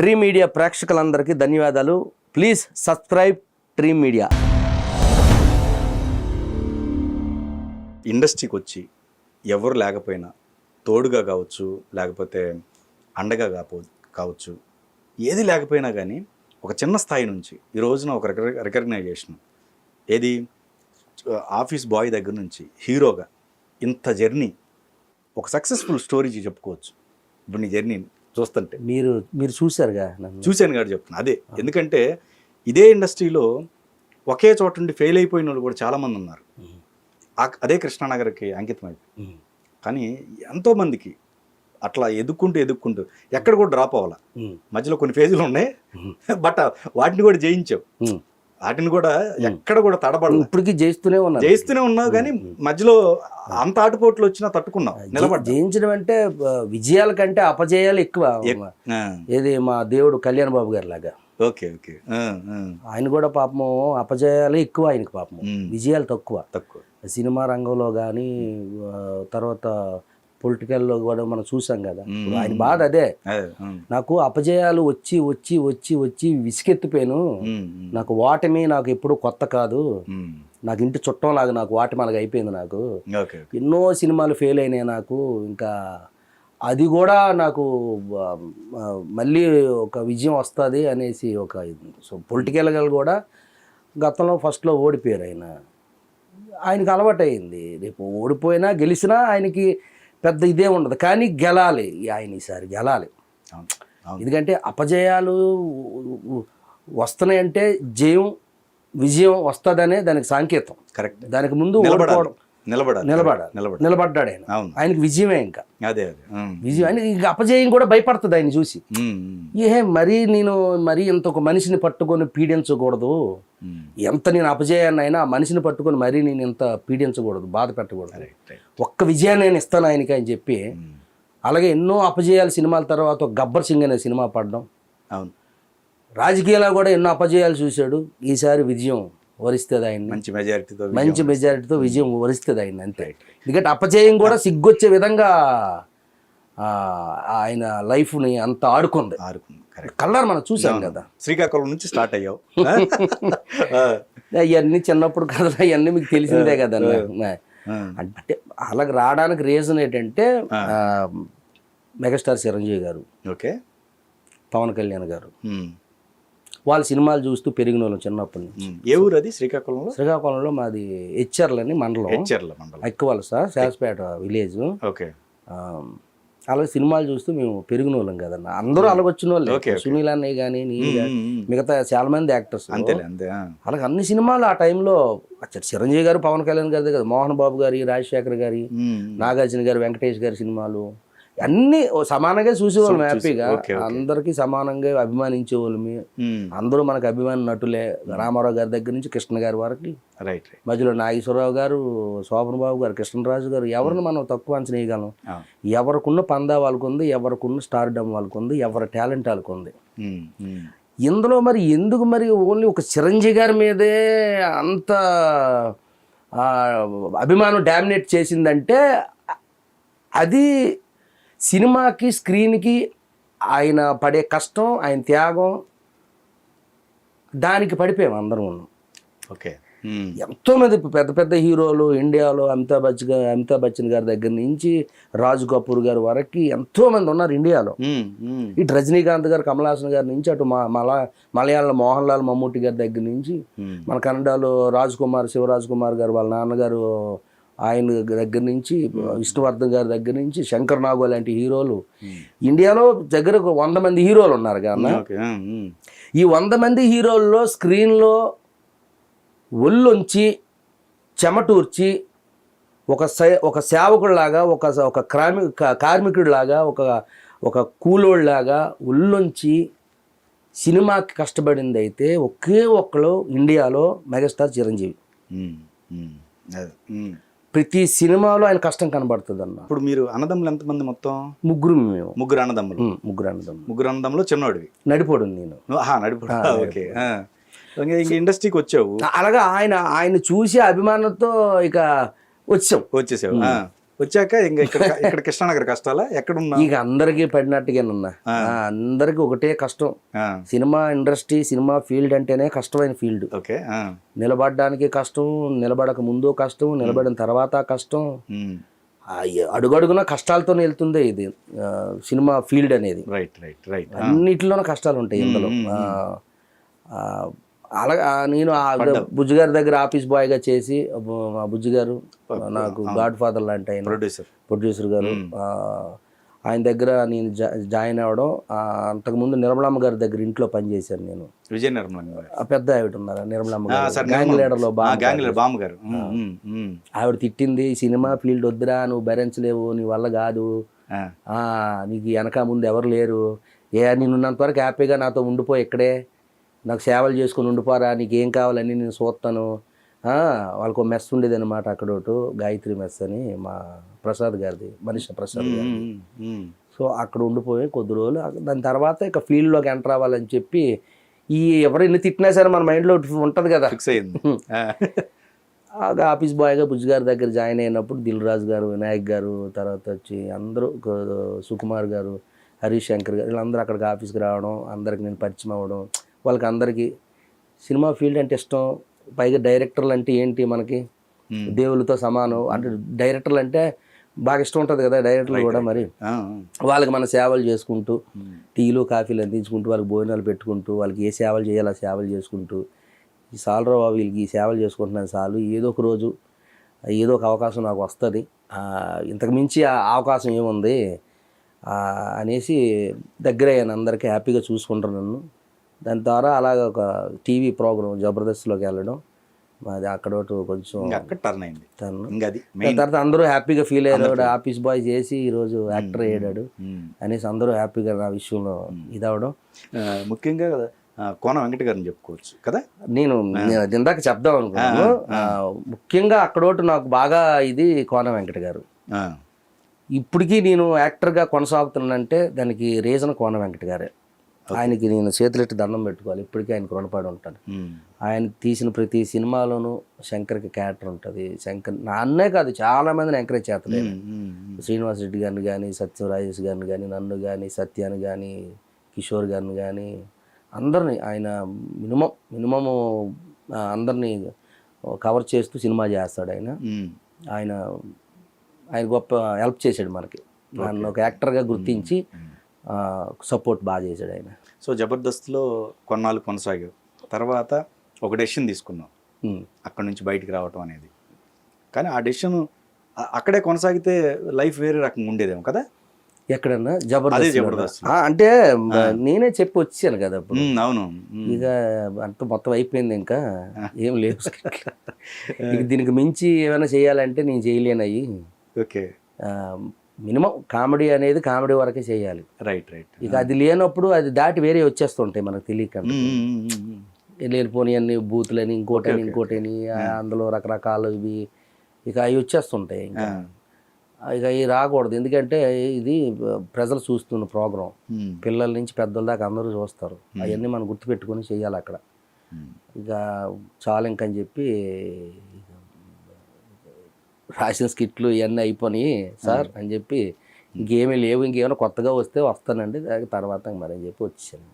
Tree media ప్రేక్షకులందరికీ ధన్యవాదాలు. Please subscribe tree media. ఇండస్ట్రీకి వచ్చి ఎవరు లేకపోయినా తోడుగా కావచ్చు, లేకపోతే అండగా కావచ్చు, ఏది లేకపోయినా కానీ ఒక చిన్న స్థాయి నుంచి ఈ రోజున ఒక రికగ్నైజేషన్, ఏది ఆఫీస్ బాయ్ దగ్గర నుంచి హీరోగా ఇంత జర్నీ, ఒక సక్సెస్ఫుల్ స్టోరీ చెప్పుకోవచ్చు. ఇప్పుడు నీ జర్నీ చూస్తుంటే మీరు చూశారుగా, చూశాను కాబట్టి చెప్తున్నా. అదే, ఎందుకంటే ఇదే ఇండస్ట్రీలో ఒకే చోట నుండి ఫెయిల్ అయిపోయిన వాళ్ళు కూడా చాలామంది ఉన్నారు. అదే కృష్ణానగర్కి అంకితం అయిపోయి, కానీ ఎంతోమందికి అట్లా ఎదుక్కుంటూ ఎక్కడ కూడా డ్రాప్ అవ్వాల. మధ్యలో కొన్ని ఫేజులు ఉన్నాయి, బట్ వాటిని కూడా జయించావు. వాటిని కూడా ఎక్కడ కూడా తడబడ, ఇప్పటికీ జయిస్తూనే ఉన్నావు. కానీ మధ్యలో అంత ఆటుపోట్లు వచ్చినా తట్టుకున్నావు, నిలబడ్డా. జయించడం అంటే విజయాల కంటే అపజయాలు ఎక్కువ. ఏది మా దేవుడు కళ్యాణ్ బాబు గారి లాగా. Okay okay. ఆయన కూడా పాపము అపజయాలు ఎక్కువ, ఆయనకి పాపము విజయాలు తక్కువ. సినిమా రంగంలో కానీ తర్వాత పొలిటికల్లో కూడా మనం చూసాం కదా. ఆయన బాధ అదే, నాకు అపజయాలు వచ్చి విసిగెత్తిపోయాను. నాకు ఓటమి నాకు ఎప్పుడు కొత్త కాదు, నాకు ఇంటి చుట్టంలాగా నాకు ఓటమి అలాగ అయిపోయింది. నాకు ఎన్నో సినిమాలు ఫెయిల్ అయినాయి. నాకు ఇంకా అది కూడా నాకు మళ్ళీ ఒక విజయం వస్తుంది అనేసి ఒక పొలిటికల్గా కూడా గతంలో ఫస్ట్లో ఓడిపోయారు. ఆయనకి అలవాటు అయింది, రేపు ఓడిపోయినా గెలిచినా ఆయనకి పెద్ద ఇదే ఉండదు, కానీ గెలాలి. ఆయన ఈసారి గెలాలి. ఎందుకంటే అపజయాలు వస్తున్నాయంటే విజయం వస్తుందనే దానికి సంకేతం. కరెక్ట్. దానికి ముందు నిలబడ్డాడు ఆయన. ఆయనకి విజయమే. ఇంకా అదే విజయం. ఆయన ఇంకా అపజయం కూడా భయపడుతుంది ఆయన చూసి. నేను ఇంత ఒక మనిషిని పట్టుకొని పీడించకూడదు, ఎంత నేను అపజయాన్ని అయినా ఆ మనిషిని పట్టుకొని మరీ నేను ఇంత పీడించకూడదు, బాధ పెట్టకూడదు, ఒక్క విజయాన్ని నేను ఇస్తాను ఆయనకి అని చెప్పి. అలాగే ఎన్నో అపజయాల సినిమాల తర్వాత ఒక గబ్బర్ సింగ్ అనే సినిమా పడడం. అవును, రాజకీయాల్లో కూడా ఎన్నో అపజయాలు చూశాడు. ఈసారి విజయం వరిస్తుంది ఆయన, మంచి మెజారిటీతో విజయం వరిస్తుంది ఆయన, అంతే. ఎందుకంటే అపజయం కూడా సిగ్గొచ్చే విధంగా ఆయన లైఫ్ని అంత ఆడుకుంది. కలర్ మనం చూసాం కదా. శ్రీకాకుళం నుంచి స్టార్ట్ అయ్యావు. అవన్నీ చిన్నప్పుడు కథలు అవన్నీ మీకు తెలిసిందే కదా. అంటే అలాగే రావడానికి రీజన్ ఏంటంటే మెగాస్టార్ చిరంజీవి గారు, ఓకే, పవన్ కళ్యాణ్ గారు, వాళ్ళ సినిమాలు చూస్తూ పెరిగిన వాళ్ళం చిన్నప్పటి నుంచి. ఏ ఊరు అది? శ్రీకాకుళంలో మాది హెచ్చర్లని మండలం, ఎక్కువ సార్, శాస్పేట విలేజ్. ఓకే. అలాగే సినిమాలు చూస్తూ మేము పెరిగిన వాళ్ళం కదన్న. అందరూ అలాగొచ్చిన వాళ్ళు, సునీల్ అన్నయ్య కానీ మిగతా చాలా మంది యాక్టర్స్. అలాగే అన్ని సినిమాలు ఆ టైంలో చిరంజీవి గారు, పవన్ కళ్యాణ్ గారి కదా, మోహన్ బాబు గారి, రాజశేఖర్ గారి, నాగార్జున గారు, వెంకటేష్ గారి సినిమాలు అన్నీ సమానంగా చూసేవాళ్ళం. హ్యాపీగా అందరికీ సమానంగా అభిమానించేవాళ్ళమి. అందరూ మనకు అభిమాన నటులే. రామారావు గారి దగ్గర నుంచి కృష్ణ గారి వరకు, మధ్యలో నాగేశ్వరరావు గారు, శోభన్ బాబు గారు, కృష్ణరాజు గారు, ఎవరిని మనం తక్కువ అంచనా వేయగలం? ఎవరికున్న పందా వాళ్ళకు ఉంది, ఎవరికున్న స్టార్డమ్ వాళ్ళకు ఉంది, ఎవరి టాలెంట్ వాళ్ళకు ఉంది. ఇందులో మరి ఎందుకు మరి ఓన్లీ ఒక చిరంజీవి గారి మీదే అంత అభిమానం డామినేట్ చేసిందంటే అది సినిమాకి, స్క్రీన్కి ఆయన పడే కష్టం, ఆయన త్యాగం, దానికి పడిపోయాం అందరం. ఓకే. ఎంతోమంది పెద్ద పెద్ద హీరోలు ఇండియాలో, అమితాబ్ బచ్చన్ గారి దగ్గర నుంచి రాజ్ కపూర్ గారి వరకు ఎంతోమంది ఉన్నారు ఇండియాలో. ఇటు రజనీకాంత్ గారు, కమల్ హాసన్ గారి నుంచి, అటు మలయాళంలో మోహన్ లాల్ మమ్మూటి గారి దగ్గర నుంచి, మన కన్నడలో శివరాజ్ కుమార్ గారు వాళ్ళ నాన్నగారు ఆయన దగ్గర నుంచి, విష్ణువర్ధన్ గారి దగ్గర నుంచి, శంకర్ నాగు లాంటి హీరోలు ఇండియాలో దగ్గర 100 మంది హీరోలు ఉన్నారు కదా. ఈ 100 మంది హీరోల్లో స్క్రీన్లో ఒళ్ళొంచి చెమటూర్చి ఒక సేవకుడిలాగా, ఒక కార్మికుడిలాగా, ఒక కూలోళ్ళలాగా ఒళ్ళొంచి సినిమాకి కష్టపడింది అయితే ఒకే ఒక్కరు ఇండియాలో మెగాస్టార్ చిరంజీవి. ప్రతి సినిమాలో ఆయన కష్టం కనబడుతుంది అన్న. ఇప్పుడు మీరు అన్నదమ్ములు ఎంతమంది? మొత్తం ముగ్గురు అన్నదమ్ములు. చిన్నోడివి? నడిపోడు నేను. ఓకే. ఇండస్ట్రీకి వచ్చావు. అలాగా ఆయన చూసి అభిమానంతో ఇక వచ్చేసావు. వచ్చాక ఇంకా ఇక్కడ కృష్ణానగర్ కష్టాలా ఎక్కడున్నా? ఇక అందరికీ పడినట్టుగానున్నా, అందరికి ఒకటే కష్టం. సినిమా ఇండస్ట్రీ, సినిమా ఫీల్డ్ అంటేనే కష్టమైన ఫీల్డ్. ఓకే. నిలబడడానికి కష్టం, నిలబడక ముందు కష్టం, నిలబడిన తర్వాత కష్టం. అడుగడుగున కష్టాలతో వెళ్తుంది ఇది సినిమా ఫీల్డ్ అనేది. Right right right. అన్నిటిలోనూ కష్టాలు ఉంటాయి ఇందులో. అలాగా నేను బుజ్జి గారి దగ్గర ఆఫీస్ బాయ్గా చేసి, మా బుజ్జి గారు నాకు గాడ్ ఫాదర్ లాంటి ఆయన, ప్రొడ్యూసర్ గారు, ఆయన దగ్గర నేను జాయిన్ అవ్వడం. అంతకుముందు నిర్మలమ్మ గారి దగ్గర ఇంట్లో పనిచేశాను నేను. విజయ నిర్మలమ్మ పెద్ద ఆవిడ ఉన్నారు, నిర్మలమ్మ గారు, గ్యాంగ్ లీడర్లో బామ్మగారు. ఆవిడ తిట్టింది, సినిమా ఫీల్డ్ వద్దురా, నువ్వు భరించలేవు, నీ వల్ల కాదు, నీకు వెనక ముందు ఎవరు లేరు, నేనున్నంత వరకు హ్యాపీగా నాతో ఉండిపో, ఇక్కడే నాకు సేవలు చేసుకుని ఉండిపోరా, నీకు ఏం కావాలని నేను చూస్తాను. వాళ్ళకు మెస్ ఉండేది అనమాట అక్కడ ఒకటి, గాయత్రి మెస్ అని, మా ప్రసాద్ గారిది, మనిషి ప్రసాద్ గారి. సో అక్కడ ఉండిపోయి కొద్ది రోజులు. దాని తర్వాత ఇక ఫీల్డ్లోకి ఎంటర్ అవ్వాలని చెప్పి, ఈ ఎవరు ఎన్ని తిట్టినా సరే మన మైండ్లో ఉంటుంది కదా, ఫిక్స్ అయింది. ఆఫీస్ బాయ్గా బుజ్జి గారి దగ్గర జాయిన్ అయినప్పుడు దిల్ రాజు గారు, వినాయక్ గారు, తర్వాత వచ్చి అందరూ, సుకుమార్ గారు, హరీష్ శంకర్ గారు, వీళ్ళందరూ అక్కడికి ఆఫీస్కి రావడం, అందరికి నేను పరిచయం అవ్వడం. వాళ్ళకి అందరికీ సినిమా ఫీల్డ్ అంటే ఇష్టం. పైగా డైరెక్టర్లు అంటే ఏంటి, మనకి దేవుళ్ళతో సమానం. అంటే డైరెక్టర్లు అంటే బాగా ఇష్టం ఉంటుంది కదా డైరెక్టర్లు కూడా. మరి వాళ్ళకి మన సేవలు చేసుకుంటూ, టీలు కాఫీలు అందించుకుంటూ, వాళ్ళకి భోజనాలు పెట్టుకుంటూ, వాళ్ళకి ఏ సేవలు చేయాలో ఆ సేవలు చేసుకుంటూ, ఈ సాలరా వీళ్ళకి ఈ సేవలు చేసుకుంటున్నాను చాలు, ఏదో ఒక రోజు ఏదో ఒక అవకాశం నాకు వస్తుంది, ఇంతకు మించి ఆ అవకాశం ఏముంది అనేసి దగ్గర అయ్యాను. అందరికీ హ్యాపీగా చూసుకుంటారు నన్ను. దాని ద్వారా అలాగ ఒక టీవీ ప్రోగ్రామ్ జబర్దస్త్లోకి వెళ్ళడం, అది అక్కడ కొంచెం టర్న్ అయింది. దాని తర్వాత అందరూ హ్యాపీగా ఫీల్ అయ్యాడు, ఆఫీస్ బాయ్ చేసి ఈరోజు యాక్టర్ అయ్యాడు అనేసి అందరూ హ్యాపీగా నా విషయంలో ఇదవడం. ముఖ్యంగా కోన వెంకట గారిని చెప్పుకోవచ్చు కదా. నేను ఇందాక చెప్దాం అనుకున్నాను, ముఖ్యంగా అక్కడ నాకు బాగా ఇది కోన వెంకట గారు. ఇప్పటికీ నేను యాక్టర్గా కొనసాగుతున్నానంటే దానికి రీజన్ కోన వెంకట గారే. ఆయనకి నేను చేతులెట్టి దండం పెట్టుకోవాలి, ఇప్పటికీ ఆయనకు రుణపడి ఉంటాను. ఆయన తీసిన ప్రతి సినిమాలోనూ శంకర్కి క్యారెక్టర్ ఉంటుంది. శంకర్ నా అన్నే కాదు, చాలా మందిని ఎంకరేజ్ చేస్తాడు. శ్రీనివాస్ రెడ్డి గారిని కానీ, సత్యం రాజేష్ గారిని కానీ, నన్ను కానీ, సత్యాన్ని కానీ, కిషోర్ గారిని కానీ, అందరినీ ఆయన మినిమము అందరినీ కవర్ చేస్తూ సినిమా చేస్తాడు. ఆయన గొప్ప హెల్ప్ చేశాడు మనకి. నన్ను ఒక యాక్టర్గా గుర్తించి సపోర్ట్ బాగా చేశాడు ఆయన. సో జబర్దస్త్లో కొన్నాళ్ళు కొనసాగావు, తర్వాత ఒక డెసిషన్ తీసుకున్నావు అక్కడ నుంచి బయటికి రావటం అనేది. కానీ ఆ డెసిషన్ అక్కడే కొనసాగితే లైఫ్ వేరే రకంగా ఉండేదేమో కదా. ఎక్కడన్నా జబర్దస్త్ అంటే నేనే చెప్పి వచ్చాను కదా అప్పుడు. అవును. ఇక అంత మొత్తం అయిపోయింది, ఇంకా ఏం లేదు. ఇక దీనికి మించి ఏమైనా చేయాలంటే నేను చేయలేను అయ్యి. ఓకే. మినిమం కామెడీ అనేది కామెడీ వరకే చేయాలి. Right right. ఇక అది లేనప్పుడు అది దాటి వేరే వచ్చేస్తుంటాయి మనకు తెలియక. లేనిపోని అన్ని బూతులని, ఇంకోటని అందులో రకరకాలు ఇవి ఇక అవి వచ్చేస్తుంటాయి. ఇంకా ఇక అవి రాకూడదు, ఎందుకంటే ఇది ప్రజలు చూస్తున్న ప్రోగ్రాం, పిల్లల నుంచి పెద్దల దాకా అందరూ చూస్తారు. అవన్నీ మనం గుర్తుపెట్టుకొని చేయాలి అక్కడ. ఇక చాలు ఇంకని చెప్పి రాసిన స్కిట్లు ఇవన్నీ అయిపోయి సార్ అని చెప్పి, ఇంకేమీ లేవు, ఇంకేమైనా కొత్తగా వస్తే వస్తానండి, తర్వాత మరి అని చెప్పి వచ్చాను.